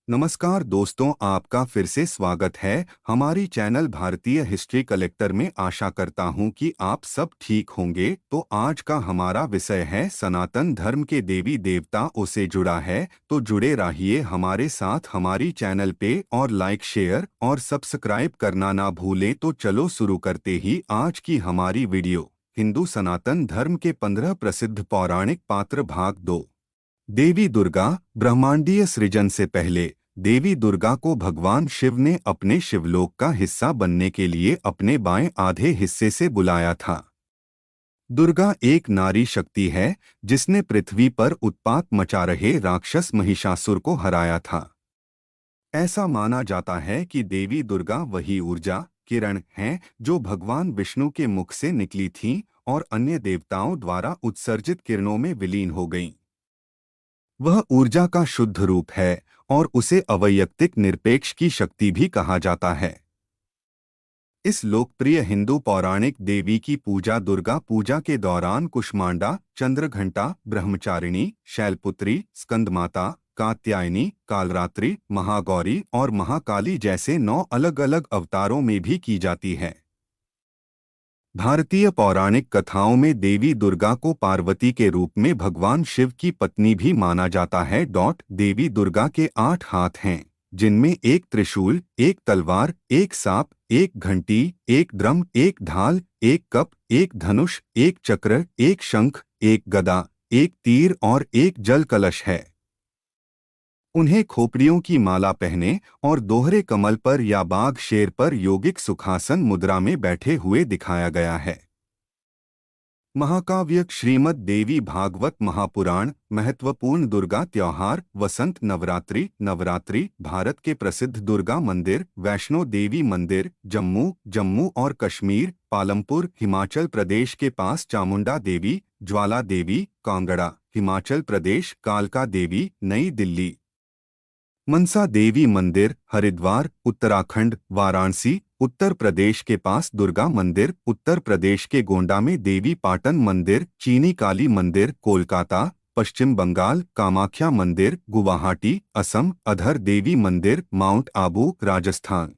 नमस्कार दोस्तों, आपका फिर से स्वागत है हमारी चैनल भारतीय हिस्ट्री कलेक्टर में। आशा करता हूं कि आप सब ठीक होंगे। तो आज का हमारा विषय है सनातन धर्म के देवी देवताओं से जुड़ा है। तो जुड़े रहिए हमारे साथ हमारी चैनल पे और लाइक शेयर और सब्सक्राइब करना ना भूलें। तो चलो शुरू करते ही आज की हमारी वीडियो। हिंदू सनातन धर्म के 15 प्रसिद्ध पौराणिक पात्र भाग 2। देवी दुर्गा। ब्रह्मांडीय सृजन से पहले देवी दुर्गा को भगवान शिव ने अपने शिवलोक का हिस्सा बनने के लिए अपने बाएं आधे हिस्से से बुलाया था। दुर्गा एक नारी शक्ति है जिसने पृथ्वी पर उत्पात मचा रहे राक्षस महिषासुर को हराया था। ऐसा माना जाता है कि देवी दुर्गा वही ऊर्जा किरण हैं जो भगवान विष्णु के मुख से निकली थीं और अन्य देवताओं द्वारा उत्सर्जित किरणों में विलीन हो गईं। वह ऊर्जा का शुद्ध रूप है और उसे अवैयक्तिक निरपेक्ष की शक्ति भी कहा जाता है। इस लोकप्रिय हिंदू पौराणिक देवी की पूजा दुर्गा पूजा के दौरान कुष्मांडा, चंद्रघंटा, ब्रह्मचारिणी, शैलपुत्री, स्कंदमाता, कात्यायनी, कालरात्रि, महागौरी और महाकाली जैसे 9 अलग-अलग अवतारों में भी की जाती है। भारतीय पौराणिक कथाओं में देवी दुर्गा को पार्वती के रूप में भगवान शिव की पत्नी भी माना जाता है। देवी दुर्गा के 8 हाथ हैं, जिनमें एक त्रिशूल, एक तलवार, एक सांप, एक घंटी, एक ड्रम, एक ढाल, एक कप, एक धनुष, एक चक्र, एक शंख, एक गदा, एक तीर और एक जल कलश है। उन्हें खोपड़ियों की माला पहने और दोहरे कमल पर या बाघ शेर पर योगिक सुखासन मुद्रा में बैठे हुए दिखाया गया है। महाकाव्य श्रीमद् देवी भागवत महापुराण। महत्वपूर्ण दुर्गा त्योहार। वसंत नवरात्रि। नवरात्रि भारत के प्रसिद्ध दुर्गा मंदिर वैष्णो देवी मंदिर जम्मू और कश्मीर, पालमपुर हिमाचल प्रदेश के पास, चामुंडा देवी, ज्वाला देवी, कांगड़ा हिमाचल प्रदेश, कालका देवी, नई दिल्ली। मनसा देवी मंदिर हरिद्वार उत्तराखंड, वाराणसी उत्तर प्रदेश के पास, दुर्गा मंदिर उत्तर प्रदेश के गोंडा में, देवी पाटन मंदिर, चीनी काली मंदिर कोलकाता पश्चिम बंगाल, कामाख्या मंदिर गुवाहाटी असम, अधर देवी मंदिर माउंट आबू राजस्थान।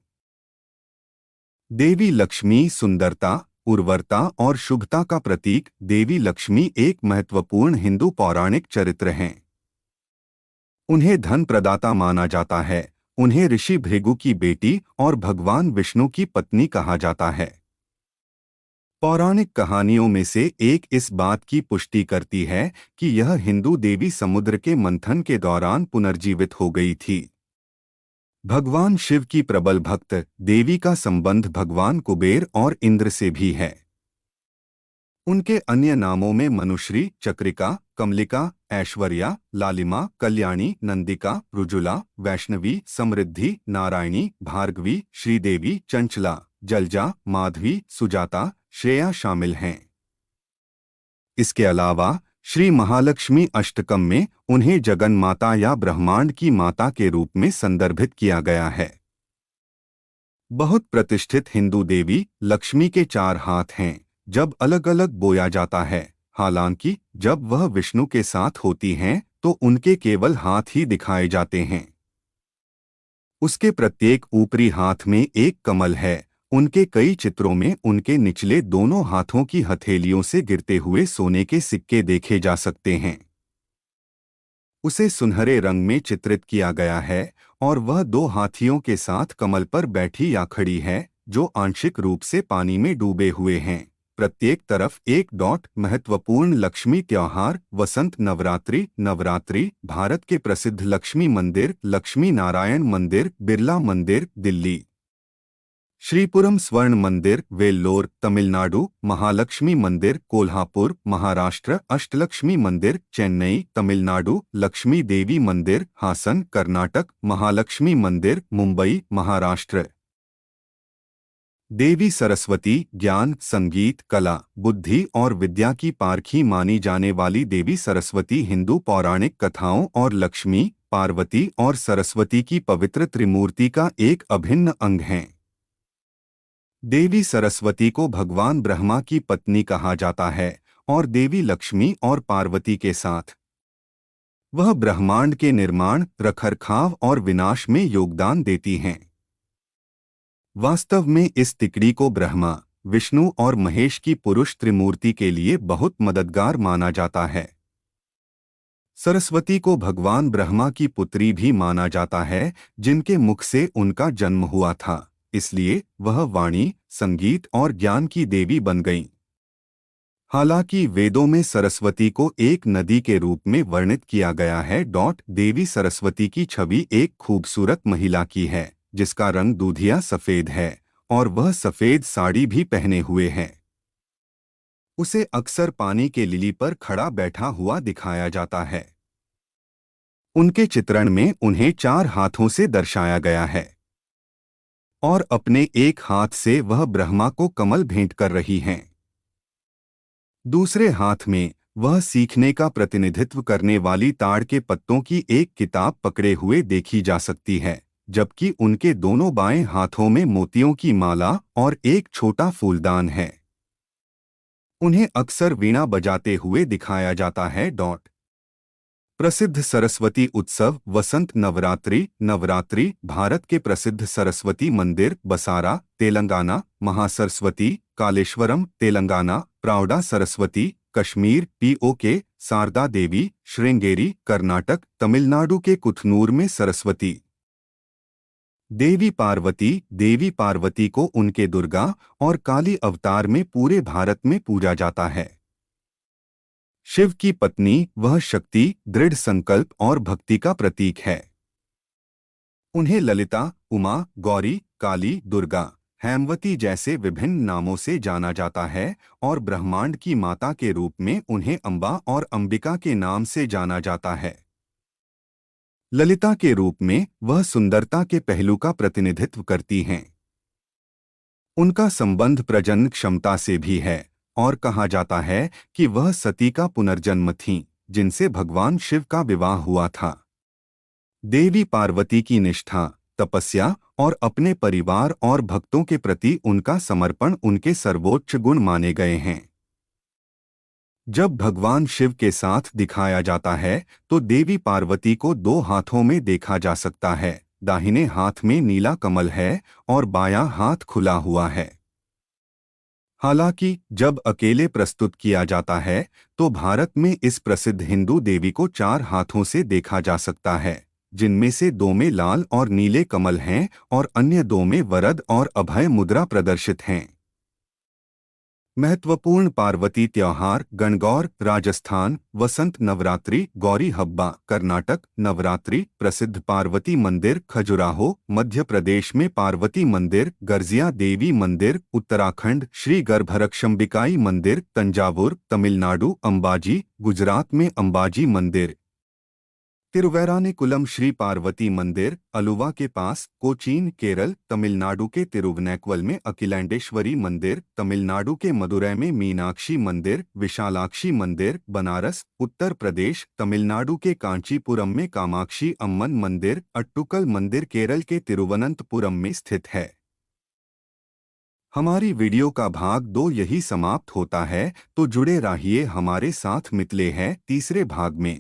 देवी लक्ष्मी सुंदरता, उर्वरता और शुभता का प्रतीक। देवी लक्ष्मी एक महत्वपूर्ण हिंदू पौराणिक चरित्र हैं। उन्हें धन प्रदाता माना जाता है। उन्हें ऋषि भृगु की बेटी और भगवान विष्णु की पत्नी कहा जाता है। पौराणिक कहानियों में से एक इस बात की पुष्टि करती है कि यह हिंदू देवी समुद्र के मंथन के दौरान पुनर्जीवित हो गई थी। भगवान शिव की प्रबल भक्त देवी का संबंध भगवान कुबेर और इंद्र से भी है। उनके अन्य नामों में मनुश्री, चक्रिका, कमलिका, ऐश्वर्या, लालिमा, कल्याणी, नंदिका, रुजुला, वैष्णवी, समृद्धि, नारायणी, भार्गवी, श्रीदेवी, चंचला, जलजा, माधवी, सुजाता, श्रेया शामिल हैं। इसके अलावा श्री महालक्ष्मी अष्टकम में उन्हें जगन माता या ब्रह्मांड की माता के रूप में संदर्भित किया गया है। बहुत प्रतिष्ठित हिंदू देवी लक्ष्मी के 4 हाथ हैं जब अलग अलग बोया जाता है। हालांकि जब वह विष्णु के साथ होती हैं तो उनके केवल हाथ ही दिखाए जाते हैं। उसके प्रत्येक ऊपरी हाथ में एक कमल है। उनके कई चित्रों में उनके निचले दोनों हाथों की हथेलियों से गिरते हुए सोने के सिक्के देखे जा सकते हैं। उसे सुनहरे रंग में चित्रित किया गया है और वह 2 हाथियों के साथ कमल पर बैठी या खड़ी है जो आंशिक रूप से पानी में डूबे हुए हैं। प्रत्येक तरफ एक डॉट। महत्वपूर्ण लक्ष्मी त्योहार। वसंत नवरात्रि। नवरात्रि भारत के प्रसिद्ध लक्ष्मी मंदिर लक्ष्मी नारायण मंदिर, बिरला मंदिर दिल्ली, श्रीपुरम स्वर्ण मंदिर वेल्लोर तमिलनाडु, महालक्ष्मी मंदिर कोल्हापुर महाराष्ट्र, अष्टलक्ष्मी मंदिर चेन्नई तमिलनाडु, लक्ष्मी देवी मंदिर हासन कर्नाटक, महालक्ष्मी मंदिर मुंबई महाराष्ट्र। देवी सरस्वती ज्ञान, संगीत, कला, बुद्धि और विद्या की पारखी मानी जाने वाली देवी सरस्वती हिंदू पौराणिक कथाओं और लक्ष्मी, पार्वती और सरस्वती की पवित्र त्रिमूर्ति का एक अभिन्न अंग हैं। देवी सरस्वती को भगवान ब्रह्मा की पत्नी कहा जाता है और देवी लक्ष्मी और पार्वती के साथ वह ब्रह्मांड के निर्माण, रखरखाव और विनाश में योगदान देती हैं। वास्तव में इस तिकड़ी को ब्रह्मा, विष्णु और महेश की पुरुष त्रिमूर्ति के लिए बहुत मददगार माना जाता है। सरस्वती को भगवान ब्रह्मा की पुत्री भी माना जाता है, जिनके मुख से उनका जन्म हुआ था, इसलिए वह वाणी, संगीत और ज्ञान की देवी बन गईं। हालांकि वेदों में सरस्वती को एक नदी के रूप में वर्णित किया गया है। देवी सरस्वती की छवि एक खूबसूरत महिला की है, जिसका रंग दूधिया सफेद है और वह सफेद साड़ी भी पहने हुए है। उसे अक्सर पानी के लिली पर खड़ा बैठा हुआ दिखाया जाता है। उनके चित्रण में उन्हें 4 हाथों से दर्शाया गया है और अपने एक हाथ से वह ब्रह्मा को कमल भेंट कर रही हैं। दूसरे हाथ में वह सीखने का प्रतिनिधित्व करने वाली ताड़ के पत्तों की एक किताब पकड़े हुए देखी जा सकती है, जबकि उनके दोनों बाएं हाथों में मोतियों की माला और एक छोटा फूलदान है। उन्हें अक्सर वीणा बजाते हुए दिखाया जाता है। प्रसिद्ध सरस्वती उत्सव वसंत नवरात्रि। नवरात्रि भारत के प्रसिद्ध सरस्वती मंदिर बसारा, तेलंगाना, महासरस्वती, कालेश्वरम, तेलंगाना, प्राउडा सरस्वती, कश्मीर, पीओके, शारदा देवी, श्रृंगेरी, कर्नाटक, तमिलनाडु के कुथनूर में सरस्वती देवी पार्वती को उनके दुर्गा और काली अवतार में पूरे भारत में पूजा जाता है। शिव की पत्नी, वह शक्ति, दृढ़ संकल्प और भक्ति का प्रतीक है। उन्हें ललिता, उमा, गौरी, काली, दुर्गा, हेमवती जैसे विभिन्न नामों से जाना जाता है और ब्रह्मांड की माता के रूप में उन्हें अंबा और अंबिका के नाम से जाना जाता है। ललिता के रूप में वह सुंदरता के पहलू का प्रतिनिधित्व करती हैं। उनका संबंध प्रजनन क्षमता से भी है और कहा जाता है कि वह सती का पुनर्जन्म थीं, जिनसे भगवान शिव का विवाह हुआ था। देवी पार्वती की निष्ठा, तपस्या और अपने परिवार और भक्तों के प्रति उनका समर्पण उनके सर्वोच्च गुण माने गए हैं। जब भगवान शिव के साथ दिखाया जाता है तो देवी पार्वती को 2 हाथों में देखा जा सकता है। दाहिने हाथ में नीला कमल है और बायां हाथ खुला हुआ है। हालांकि जब अकेले प्रस्तुत किया जाता है तो भारत में इस प्रसिद्ध हिंदू देवी को 4 हाथों से देखा जा सकता है, जिनमें से 2 में लाल और नीले कमल हैं और अन्य 2 में वरद और अभय मुद्रा प्रदर्शित हैं। महत्वपूर्ण पार्वती त्योहार गणगौर राजस्थान, वसंत नवरात्रि गौरी हब्बा कर्नाटक, नवरात्रि प्रसिद्ध पार्वती मंदिर खजुराहो मध्य प्रदेश में, पार्वती मंदिर गर्जिया देवी मंदिर उत्तराखंड, श्री गर्भरक्षंबिकाई मंदिर तंजावुर तमिलनाडु, अंबाजी गुजरात में अंबाजी मंदिर, तिरुवैरानेकुलम श्री पार्वती मंदिर अलुवा के पास, कोचीन केरल, तमिलनाडु के तिरुवनैक्वल में अखिलेंडेश्वरी मंदिर, तमिलनाडु के मदुरै में मीनाक्षी मंदिर, विशालाक्षी मंदिर, बनारस उत्तर प्रदेश, तमिलनाडु के कांचीपुरम में कामाक्षी अम्मन मंदिर, अट्टुकल मंदिर केरल के तिरुवनंतपुरम में स्थित है। हमारी वीडियो का भाग 2 यही समाप्त होता है, तो जुड़े रहिए हमारे साथ। मिलते हैं तीसरे भाग में।